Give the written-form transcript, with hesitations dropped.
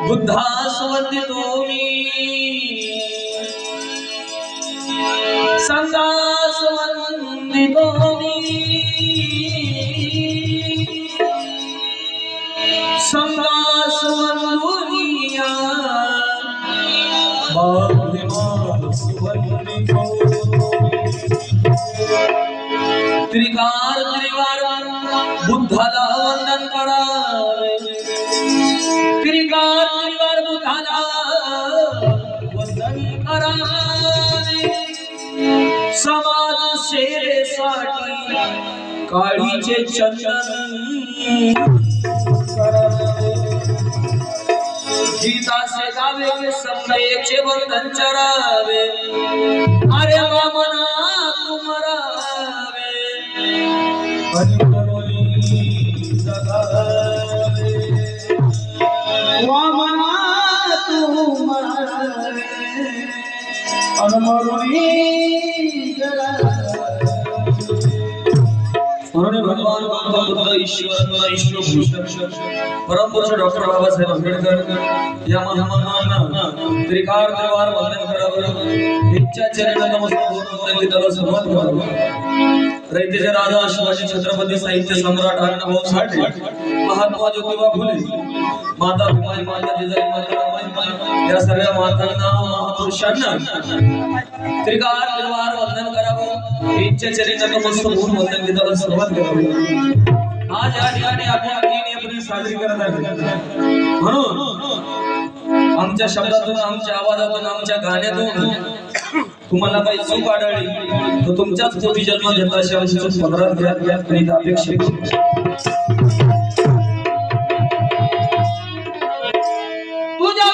Buddhas वंदितो मी संघास वंदितो मी संघास वंदुनिया माध्यमास वंदितो त्रिकार त्रिवार बुद्धाला वंदन करावे त्रिकार त्रिवार बुद्धाला वंदन करावे समाज सेवेसाठी काळीचे चंदन गीताचे गावे समयेचे वंदन चरावे अरे वामना तुमरावे वामना तुमरावे अनमरुणी म्हणून भगवान बुद्ध ईश्वर ईश्वरभूषण परम पुरुष डॉक्टर बाबासाहेब आंबेडकर या महामानवांना त्रिकार त्रिवार वंदन करावं इच्छा चरण नमस्कार करून त्याला सुरुवात करावं रयतेचे राजा शिवाजी छत्रपती साहित्य सम्राट अण्णाभाऊ साठे महात्मा ज्योतिबा फुले माता भीमाई माता जिजाई माता रमाई या सर्व मातांना महापुरुषांना त्रिकार त्रिवार वंदन करावं इच्छा चरण नमस्कार करून वंदन गीताला सुरुवात करावी आज या ठिकाणी आपण तीन एप्रिल साजरी करत आहोत म्हणून आमच्या शब्दातून आमच्या आवाजातून आमच्या गाण्यातून तुम्हाला काही चूक आढळली तर तुमच्याच पोटी जन्म घेतला अशी आमची चूक पदरात घ्या आणि अपेक्षित तुझ्या